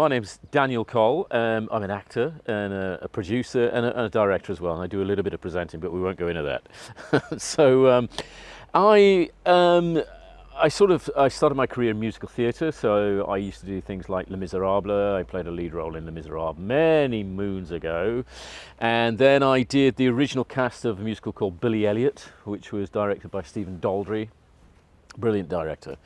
my name's Daniel Coll. I'm an actor and a producer and a director as well, and I do a little bit of presenting, but we won't go into that. I I started my career in musical theatre, so I used to do things like Les Miserables. I played a lead role in Les Miserables many moons ago, and then I did the original cast of a musical called Billy Elliot, which was directed by Stephen Daldry. Brilliant director.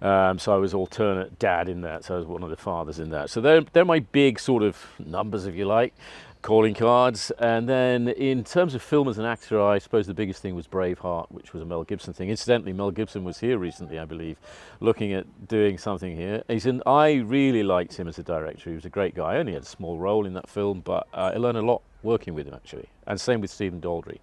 So I was alternate dad in that, so I was one of the fathers in that. So they're my big sort of numbers, if you like, calling cards. And then in terms of film as an actor, I suppose the biggest thing was Braveheart, which was a Mel Gibson thing. Incidentally, Mel Gibson was here recently, I believe, looking at doing something here. I really liked him as a director. He was a great guy. I only had a small role in that film, but I learned a lot working with him, actually. And same with Stephen Daldry.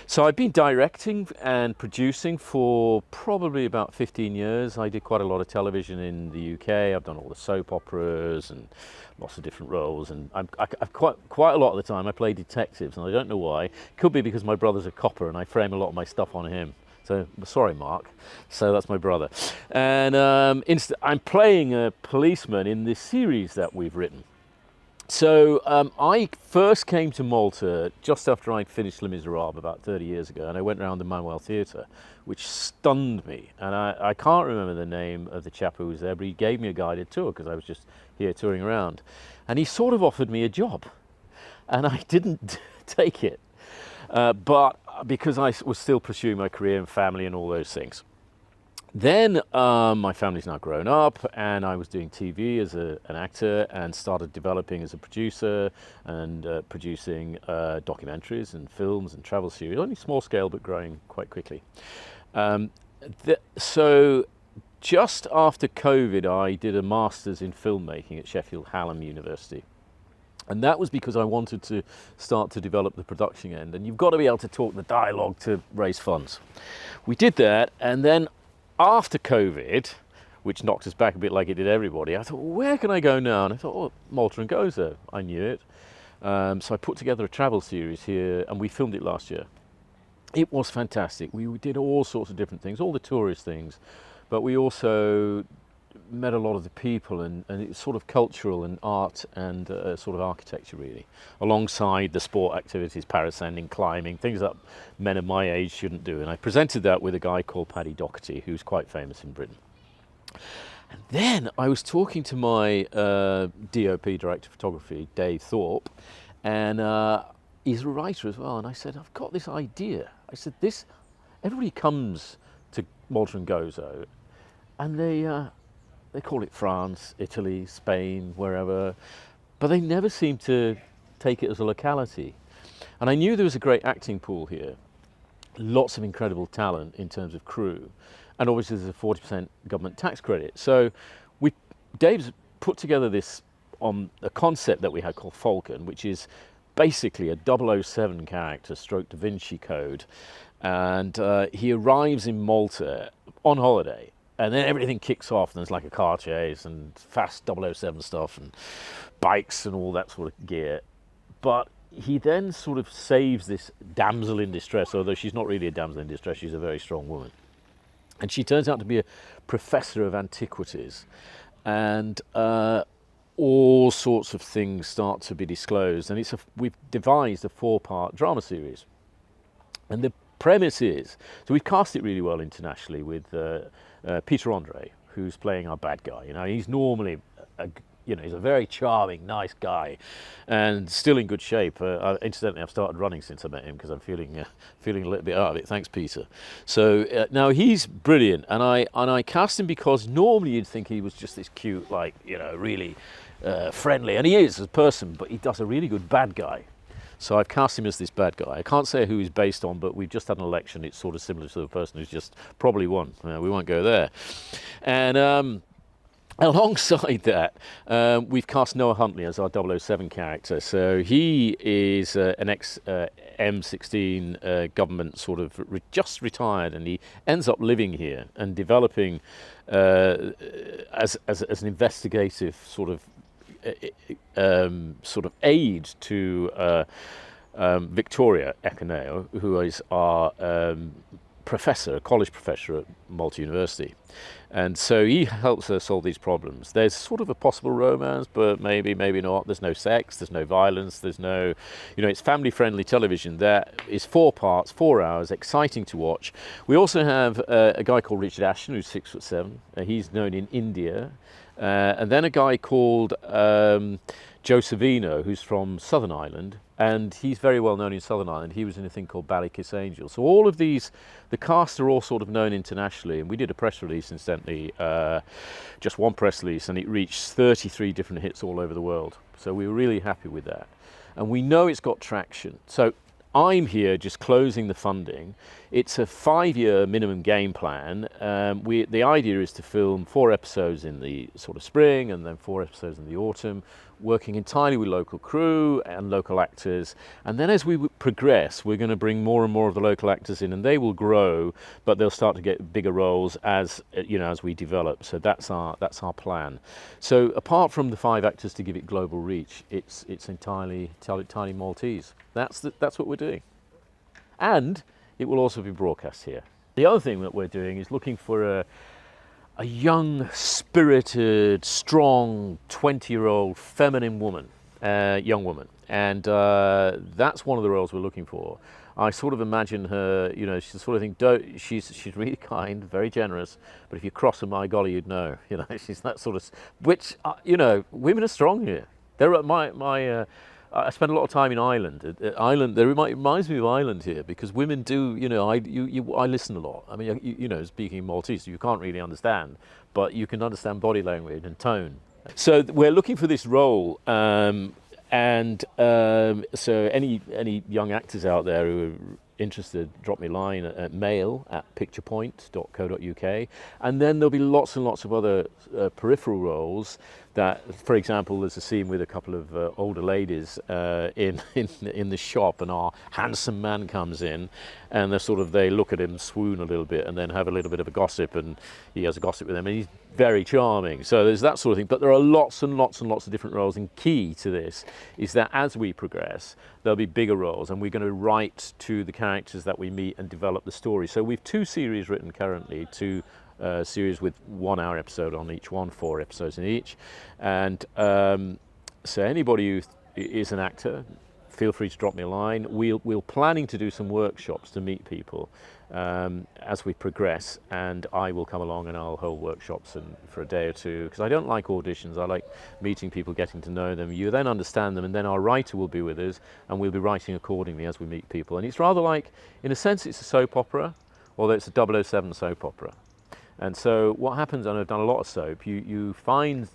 So I've been directing and producing for probably about 15 years. I did quite a lot of television in the UK. I've done all the soap operas and lots of different roles. And I've quite a lot of the time I play detectives, and I don't know why. It could be because my brother's a copper and I frame a lot of my stuff on him. So, sorry, Mark. So that's my brother. And I'm playing a policeman in this series that we've written. So I first came to Malta just after I'd finished Les Miserables about 30 years ago, and I went around the Manuel Theatre, which stunned me. And I can't remember the name of the chap who was there, but he gave me a guided tour because I was just here touring around. And he sort of offered me a job, and I didn't take it, but because I was still pursuing my career and family and all those things. Then my family's now grown up, and I was doing TV as an actor and started developing as a producer and producing documentaries and films and travel series, only small scale but growing quite quickly. So just after COVID, I did a master's in filmmaking at Sheffield Hallam University. And that was because I wanted to start to develop the production end. And you've got to be able to talk the dialogue to raise funds. We did that, and then after COVID, which knocked us back a bit like it did everybody, I thought, well, where can I go now? And I thought, oh, Malta and Gozo. I knew it. So I put together a travel series here, and we filmed it last year. It was fantastic. We did all sorts of different things, all the tourist things, but we also met a lot of the people, and it's sort of cultural and art and sort of architecture, really, alongside the sport activities, parasailing, climbing, things that men of my age shouldn't do. And I presented that with a guy called Paddy Doherty, who's quite famous in Britain. And then I was talking to my DOP, Director of Photography, Dave Thorpe, and he's a writer as well. And I said, I've got this idea. I said, everybody comes to Malta and Gozo, and they call it France, Italy, Spain, wherever, but they never seem to take it as a locality. And I knew there was a great acting pool here, lots of incredible talent in terms of crew, and obviously there's a 40% government tax credit. So Dave's put together this on a concept that we had called Falcon, which is basically a 007 character stroke Da Vinci Code, and he arrives in Malta on holiday. And then everything kicks off, and there's like a car chase and fast 007 stuff and bikes and all that sort of gear. But he then sort of saves this damsel in distress, although she's not really a damsel in distress, she's a very strong woman. And she turns out to be a professor of antiquities. And all sorts of things start to be disclosed. And we've devised a 4-part drama series. And the premise is, so we've cast it really well internationally with Peter Andre, who's playing our bad guy. You know, he's normally, he's a very charming, nice guy, and still in good shape. Incidentally, I've started running since I met him because I'm feeling a little bit out of it. Thanks, Peter. So now he's brilliant, and I cast him because normally you'd think he was just this cute, really friendly, and he is as a person, but he does a really good bad guy. So I've cast him as this bad guy. I can't say who he's based on, but we've just had an election. It's sort of similar to the person who's just probably won. We won't go there. And alongside that, we've cast Noah Huntley as our 007 character. So he is an ex-M16 government sort of just retired, and he ends up living here and developing as an investigative sort of aid to Victoria Ekaneo, who is our professor, a college professor at Malta University. And so he helps her solve these problems. There's sort of a possible romance, but maybe, maybe not. There's no sex, there's no violence, there's no, it's family-friendly television. That is 4 parts, 4 hours, exciting to watch. We also have a guy called Richard Ashton, who's 6'7". He's known in India. And then a guy called Joe Savino, who's from Southern Ireland, and he's very well known in Southern Ireland. He was in a thing called Ballykiss Angels. So all of these, the cast are all sort of known internationally, and we did a press release, incidentally, just one press release, and it reached 33 different hits all over the world. So we were really happy with that. And we know it's got traction. So I'm here just closing the funding. It's a 5-year minimum game plan. The idea is to film 4 episodes in the sort of spring and then 4 episodes in the autumn, working entirely with local crew and local actors. And then as we progress, we're going to bring more and more of the local actors in, and they will grow, but they'll start to get bigger roles as as we develop. So that's our plan. So apart from the 5 actors to give it global reach, it's entirely Maltese. That's what we're doing. And it will also be broadcast here. The other thing that we're doing is looking for a young, spirited, strong, 20-year-old feminine woman, young woman. And that's one of the roles we're looking for. I sort of imagine her, she's the sort of thing, she's really kind, very generous, but if you cross her, my golly, you'd know. She's that sort of, which, women are strong here. They're at I spent a lot of time in Ireland. Ireland, it reminds me of Ireland here, because women do, I listen a lot. I mean, speaking Maltese, you can't really understand, but you can understand body language and tone. So we're looking for this role, so any young actors out there who are interested, drop me a line at mail@picturepoint.co.uk, and then there'll be lots and lots of other peripheral roles. That, for example, there's a scene with a couple of older ladies in the shop, and our handsome man comes in, and they look at him, swoon a little bit, and then have a little bit of a gossip, and he has a gossip with them, and he's very charming. So there's that sort of thing. But there are lots and lots and lots of different roles, and key to this is that as we progress, there'll be bigger roles, and we're going to write to the characters that we meet and develop the story. So we've 2 series written currently, 2 series with 1-hour episode on each one, 4 episodes in each. And so anybody who is an actor, feel free to drop me a line. We're planning to do some workshops to meet people as we progress, and I will come along and I'll hold workshops for a day or 2, because I don't like auditions. I like meeting people, getting to know them. You then understand them, and then our writer will be with us, and we'll be writing accordingly as we meet people. And it's rather like, in a sense, it's a soap opera, although it's a 007 soap opera. And so what happens, and I've done a lot of soap, you find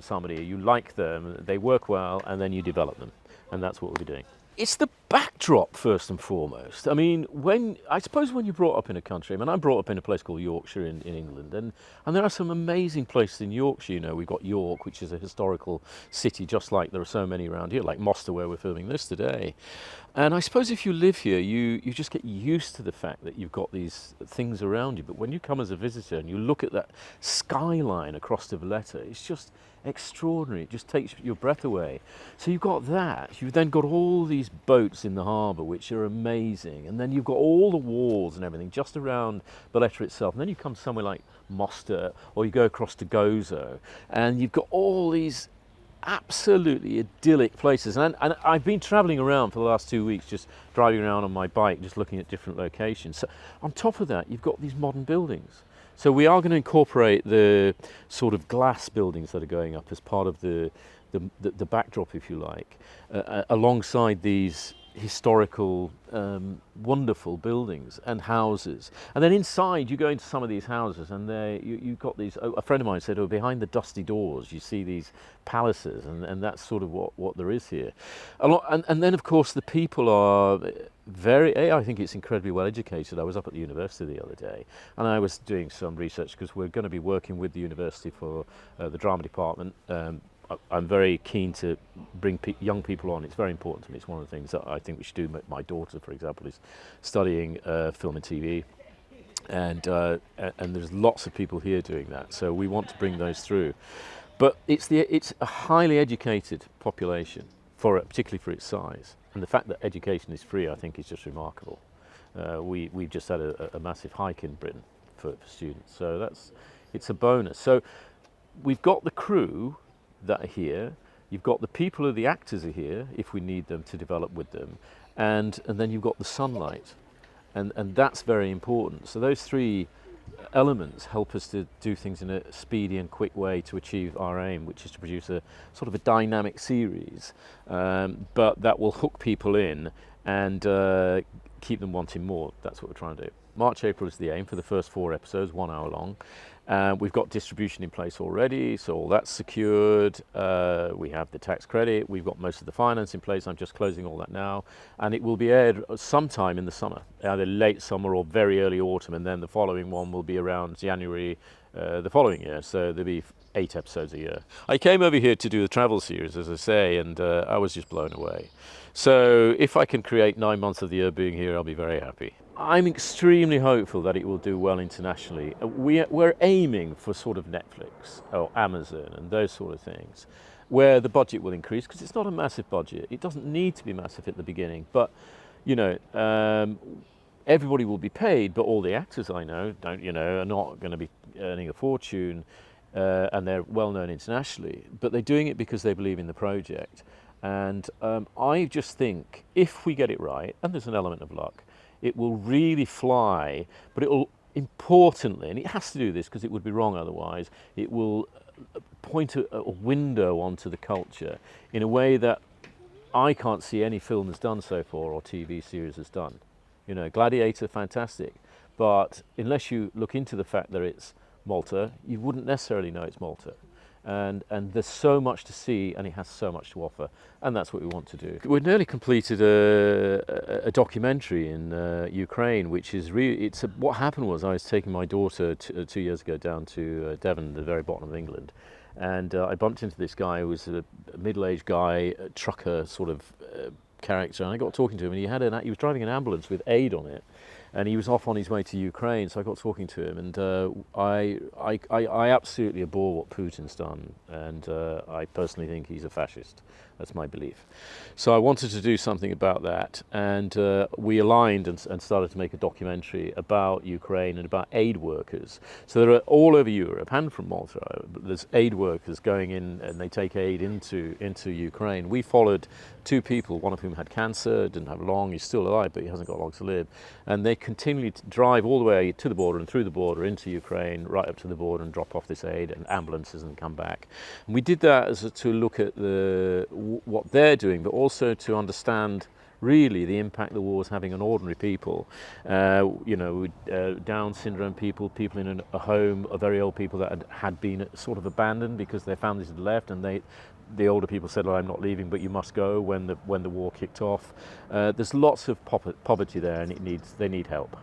somebody, you like them, they work well, and then you develop them. And that's what we'll be doing. It's the backdrop, first and foremost. I mean, I suppose when you're brought up in a country, I'm brought up in a place called Yorkshire in England, and there are some amazing places in Yorkshire. We've got York, which is a historical city, just like there are so many around here, like Moster, where we're filming this today. And I suppose if you live here, you just get used to the fact that you've got these things around you. But when you come as a visitor and you look at that skyline across the Valletta, it's just extraordinary. It just takes your breath away. So you've got that. You've then got all these boats in the harbour, which are amazing. And then you've got all the walls and everything just around Valletta itself. And then you come somewhere like Moster, or you go across to Gozo, and you've got all these absolutely idyllic places. And I've been travelling around for the last 2 weeks, just driving around on my bike, just looking at different locations. So on top of that, you've got these modern buildings. So we are going to incorporate the sort of glass buildings that are going up as part of the backdrop, if you like, alongside these historical, wonderful buildings and houses. And then inside, you go into some of these houses, and you've got these. A friend of mine said, behind the dusty doors, you see these palaces, and that's sort of what there is here. And then, of course, the people are I think it's incredibly well educated. I was up at the university the other day, and I was doing some research, because we're going to be working with the university for the drama department. I'm very keen to bring young people on. It's very important to me. It's one of the things that I think we should do. My daughter, for example, is studying film and TV, and there's lots of people here doing that. So we want to bring those through. But it's a highly educated population, particularly for its size. And the fact that education is free, I think, is just remarkable. We've just had a massive hike in Britain for students, so it's a bonus. So we've got the crew that are here. You've got the people who the actors are here if we need them to develop with them, and then you've got the sunlight, and that's very important. So those three elements help us to do things in a speedy and quick way to achieve our aim, which is to produce a sort of a dynamic series, but that will hook people in and keep them wanting more. That's what we're trying to do. March, April is the aim for the first 4 episodes, 1 hour long. We've got distribution in place already, so all that's secured. We have the tax credit, we've got most of the finance in place. I'm just closing all that now, and it will be aired sometime in the summer, either late summer or very early autumn, and then the following one will be around January the following year, so there'll be 8 episodes a year. I came over here to do the travel series, as I say, and I was just blown away. So if I can create 9 months of the year being here, I'll be very happy. I'm extremely hopeful that it will do well internationally. We're aiming for sort of Netflix or Amazon and those sort of things, where the budget will increase, because it's not a massive budget. It doesn't need to be massive at the beginning, but you know, everybody will be paid, but all the actors I know are not going to be earning a fortune, and they're well known internationally, but they're doing it because they believe in the project. And I just think if we get it right, and there's an element of luck, it will really fly, but it will importantly, and it has to do this because it would be wrong otherwise, it will point a window onto the culture in a way that I can't see any film has done so far or TV series has done. You know, Gladiator, fantastic, but unless you look into the fact that it's Malta, you wouldn't necessarily know it's Malta. And there's so much to see, and it has so much to offer, and that's what we want to do. We've nearly completed a documentary in Ukraine, which is really, what happened was I was taking my daughter 2 years ago down to Devon, the very bottom of England, and I bumped into this guy who was a middle-aged guy, a trucker sort of character, and I got talking to him, and he was driving an ambulance with aid on it, and he was off on his way to Ukraine, so I got talking to him, and I absolutely abhor what Putin's done, and I personally think he's a fascist. That's my belief. So I wanted to do something about that, and we aligned and started to make a documentary about Ukraine and about aid workers. So there are all over Europe and from Malta, there's aid workers going in and they take aid into Ukraine. We followed 2 people, one of whom had cancer, didn't have long, he's still alive, but he hasn't got long to live. And they continually drive all the way to the border and through the border into Ukraine, right up to the border, and drop off this aid and ambulances and come back. And we did that to look at what they're doing, but also to understand really the impact the war is having on ordinary people. Down syndrome people in a home, very old people that had been sort of abandoned because their families had left, and the older people said, "Oh, I'm not leaving, but you must go," when the war kicked off. There's lots of poverty there, and they need help.